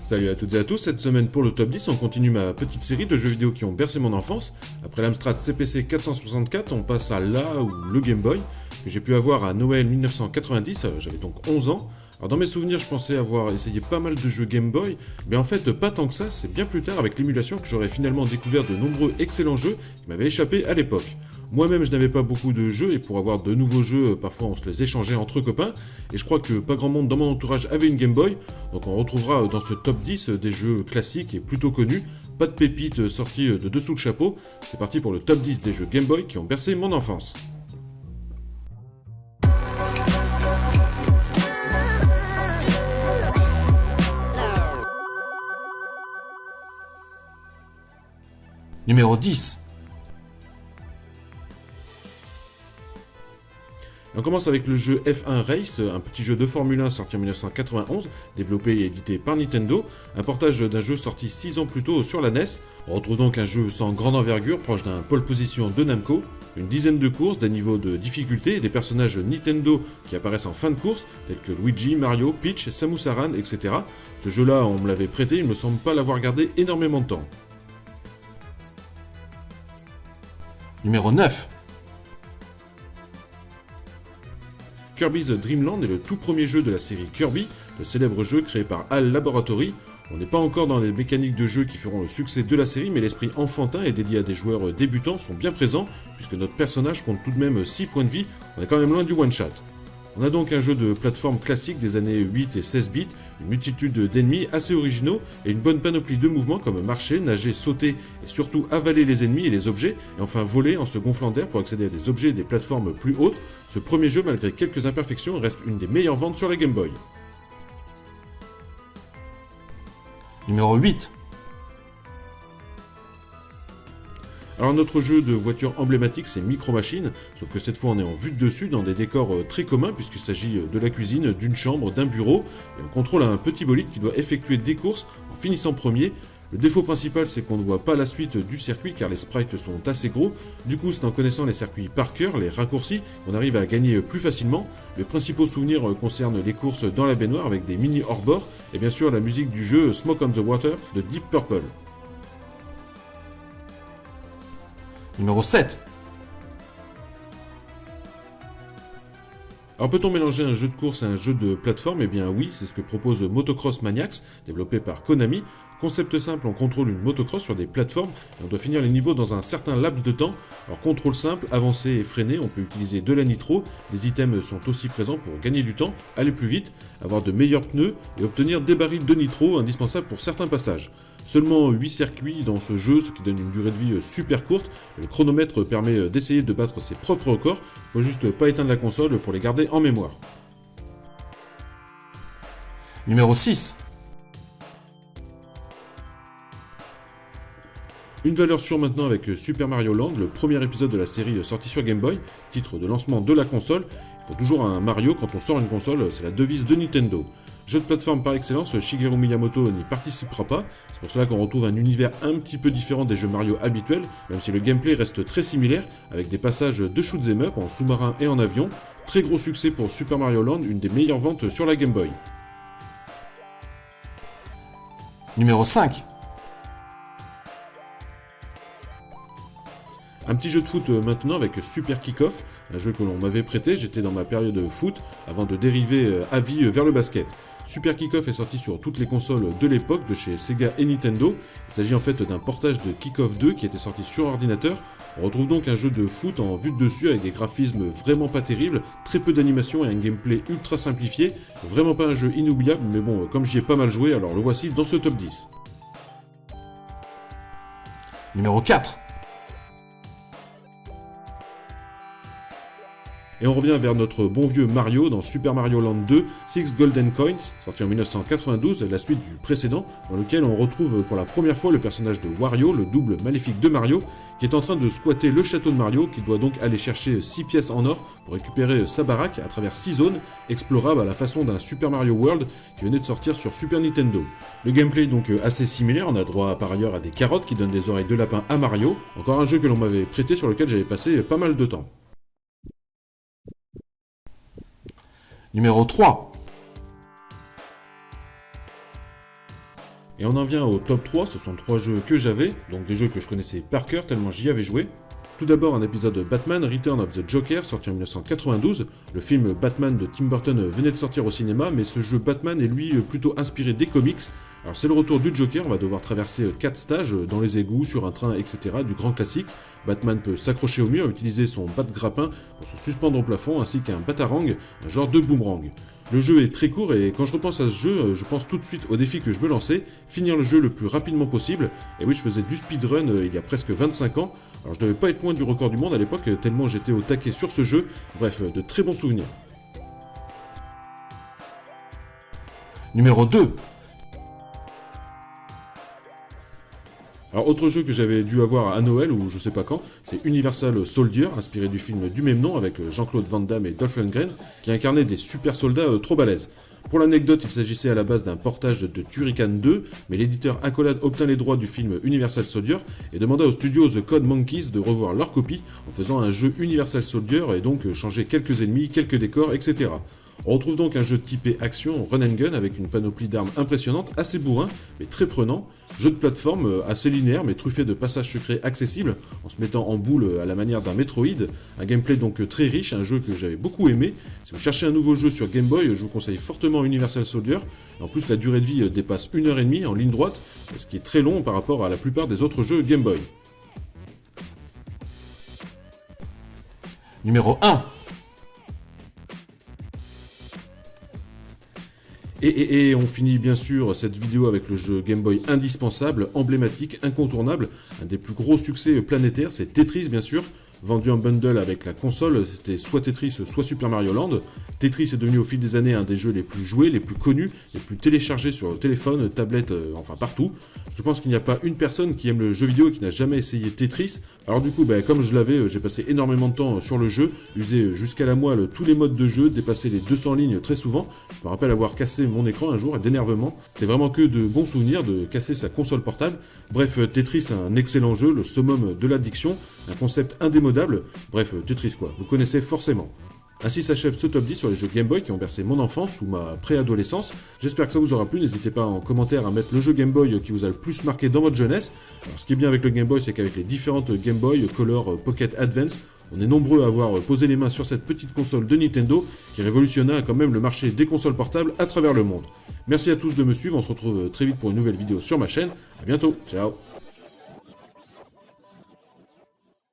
Salut à toutes et à tous, cette semaine pour le top 10, on continue ma petite série de jeux vidéo qui ont bercé mon enfance. Après l'Amstrad CPC 464, on passe à le Game Boy, que j'ai pu avoir à Noël 1990, j'avais donc 11 ans. Alors dans mes souvenirs, je pensais avoir essayé pas mal de jeux Game Boy, mais en fait pas tant que ça, c'est bien plus tard avec l'émulation que j'aurais finalement découvert de nombreux excellents jeux qui m'avaient échappé à l'époque. Moi-même, je n'avais pas beaucoup de jeux, et pour avoir de nouveaux jeux, parfois on se les échangeait entre copains, et je crois que pas grand monde dans mon entourage avait une Game Boy, donc on retrouvera dans ce top 10 des jeux classiques et plutôt connus, pas de pépites sorties de dessous le chapeau. C'est parti pour le top 10 des jeux Game Boy qui ont bercé mon enfance. Numéro 10. On commence avec le jeu F1 Race, un petit jeu de Formule 1 sorti en 1991, développé et édité par Nintendo, un portage d'un jeu sorti 6 ans plus tôt sur la NES. On retrouve donc un jeu sans grande envergure, proche d'un pole position de Namco, une dizaine de courses, des niveaux de difficulté et des personnages Nintendo qui apparaissent en fin de course, tels que Luigi, Mario, Peach, Samus Aran, etc. Ce jeu-là, on me l'avait prêté, il me semble pas l'avoir gardé énormément de temps. Numéro 9. Kirby's Dream Land est le tout premier jeu de la série Kirby, le célèbre jeu créé par HAL Laboratory. On n'est pas encore dans les mécaniques de jeu qui feront le succès de la série, mais l'esprit enfantin et dédié à des joueurs débutants sont bien présents, puisque notre personnage compte tout de même 6 points de vie, on est quand même loin du one-shot. On a donc un jeu de plateforme classique des années 8 et 16 bits, une multitude d'ennemis assez originaux et une bonne panoplie de mouvements comme marcher, nager, sauter et surtout avaler les ennemis et les objets, et enfin voler en se gonflant d'air pour accéder à des objets et des plateformes plus hautes. Ce premier jeu, malgré quelques imperfections, reste une des meilleures ventes sur la Game Boy. Numéro 8. Alors notre jeu de voiture emblématique c'est Micro Machines, sauf que cette fois on est en vue de dessus dans des décors très communs puisqu'il s'agit de la cuisine, d'une chambre, d'un bureau, et on contrôle un petit bolide qui doit effectuer des courses en finissant premier. Le défaut principal c'est qu'on ne voit pas la suite du circuit car les sprites sont assez gros, du coup c'est en connaissant les circuits par cœur, les raccourcis, qu'on arrive à gagner plus facilement. Les principaux souvenirs concernent les courses dans la baignoire avec des mini hors-bord, et bien sûr la musique du jeu Smoke on the Water de Deep Purple. Numéro 7. Alors peut-on mélanger un jeu de course et un jeu de plateforme? Eh bien oui, c'est ce que propose Motocross Maniacs, développé par Konami. Concept simple, on contrôle une motocross sur des plateformes et on doit finir les niveaux dans un certain laps de temps. Alors contrôle simple, avancer et freiner, on peut utiliser de la nitro, des items sont aussi présents pour gagner du temps, aller plus vite, avoir de meilleurs pneus et obtenir des barils de nitro indispensables pour certains passages. Seulement 8 circuits dans ce jeu, ce qui donne une durée de vie super courte. Le chronomètre permet d'essayer de battre ses propres records, faut juste pas éteindre la console pour les garder en mémoire. Numéro 6. Une valeur sûre maintenant avec Super Mario Land, le premier épisode de la série sorti sur Game Boy, titre de lancement de la console. Il faut toujours un Mario quand on sort une console, c'est la devise de Nintendo. Jeu de plateforme par excellence, Shigeru Miyamoto n'y participera pas, c'est pour cela qu'on retrouve un univers un petit peu différent des jeux Mario habituels, même si le gameplay reste très similaire, avec des passages de shoot'em up en sous-marin et en avion. Très gros succès pour Super Mario Land, une des meilleures ventes sur la Game Boy. Numéro 5. Un petit jeu de foot maintenant avec Super Kick-Off, un jeu que l'on m'avait prêté, j'étais dans ma période foot, avant de dériver à vie vers le basket. Super Kick-Off est sorti sur toutes les consoles de l'époque, de chez Sega et Nintendo. Il s'agit en fait d'un portage de Kick-Off 2 qui était sorti sur ordinateur. On retrouve donc un jeu de foot en vue de dessus avec des graphismes vraiment pas terribles, très peu d'animation et un gameplay ultra simplifié. Vraiment pas un jeu inoubliable, mais bon, comme j'y ai pas mal joué, alors le voici dans ce top 10. Numéro 4. Et on revient vers notre bon vieux Mario dans Super Mario Land 2, Six Golden Coins, sorti en 1992, la suite du précédent, dans lequel on retrouve pour la première fois le personnage de Wario, le double maléfique de Mario, qui est en train de squatter le château de Mario, qui doit donc aller chercher 6 pièces en or pour récupérer sa baraque à travers 6 zones, explorables à la façon d'un Super Mario World qui venait de sortir sur Super Nintendo. Le gameplay est donc assez similaire, on a droit par ailleurs à des carottes qui donnent des oreilles de lapin à Mario, encore un jeu que l'on m'avait prêté sur lequel j'avais passé pas mal de temps. Numéro 3. Et on en vient au top 3, ce sont 3 jeux que j'avais, donc des jeux que je connaissais par cœur tellement j'y avais joué. Tout d'abord un épisode Batman Return of the Joker sorti en 1992. Le film Batman de Tim Burton venait de sortir au cinéma, mais ce jeu Batman est lui plutôt inspiré des comics. Alors c'est le retour du Joker, on va devoir traverser 4 stages dans les égouts, sur un train, etc. du grand classique. Batman peut s'accrocher au mur, utiliser son bat-grappin pour se suspendre au plafond, ainsi qu'un batarang, un genre de boomerang. Le jeu est très court et quand je repense à ce jeu, je pense tout de suite au défi que je me lançais, finir le jeu le plus rapidement possible. Et oui, je faisais du speedrun il y a presque 25 ans. Alors je devais pas être loin du record du monde à l'époque, tellement j'étais au taquet sur ce jeu. Bref, de très bons souvenirs. Numéro 2. Alors autre jeu que j'avais dû avoir à Noël ou je sais pas quand, c'est Universal Soldier, inspiré du film du même nom avec Jean-Claude Van Damme et Dolph Lundgren, qui incarnaient des super soldats trop balèzes. Pour l'anecdote, il s'agissait à la base d'un portage de Turrican 2, mais l'éditeur Accolade obtint les droits du film Universal Soldier et demanda aux studios The Code Monkeys de revoir leur copie en faisant un jeu Universal Soldier et donc changer quelques ennemis, quelques décors, etc. On retrouve donc un jeu typé action run and gun avec une panoplie d'armes impressionnante, assez bourrin, mais très prenant. Jeu de plateforme assez linéaire mais truffé de passages secrets accessibles, en se mettant en boule à la manière d'un Metroid. Un gameplay donc très riche, un jeu que j'avais beaucoup aimé. Si vous cherchez un nouveau jeu sur Game Boy, je vous conseille fortement Universal Soldier. En plus, la durée de vie dépasse 1h30 en ligne droite, ce qui est très long par rapport à la plupart des autres jeux Game Boy. Numéro 1. Et on finit bien sûr cette vidéo avec le jeu Game Boy indispensable, emblématique, incontournable, un des plus gros succès planétaires, c'est Tetris bien sûr. Vendu en bundle avec la console, c'était soit Tetris, soit Super Mario Land. Tetris est devenu au fil des années un des jeux les plus joués, les plus connus, les plus téléchargés sur téléphone, tablette, enfin partout. Je pense qu'il n'y a pas une personne qui aime le jeu vidéo et qui n'a jamais essayé Tetris. Alors du coup, comme je l'avais, j'ai passé énormément de temps sur le jeu, usé jusqu'à la moelle tous les modes de jeu, dépassé les 200 lignes très souvent. Je me rappelle avoir cassé mon écran un jour d'énervement. C'était vraiment que de bons souvenirs de casser sa console portable. Bref, Tetris, un excellent jeu, le summum de l'addiction, un concept indémodable. Bref, Tetris quoi, vous connaissez forcément. Ainsi s'achève ce top 10 sur les jeux Game Boy qui ont bercé mon enfance ou ma préadolescence. J'espère que ça vous aura plu, n'hésitez pas en commentaire à mettre le jeu Game Boy qui vous a le plus marqué dans votre jeunesse. Alors ce qui est bien avec le Game Boy, c'est qu'avec les différentes Game Boy, Color, Pocket, Advance, on est nombreux à avoir posé les mains sur cette petite console de Nintendo qui révolutionna quand même le marché des consoles portables à travers le monde. Merci à tous de me suivre, on se retrouve très vite pour une nouvelle vidéo sur ma chaîne. A bientôt, ciao.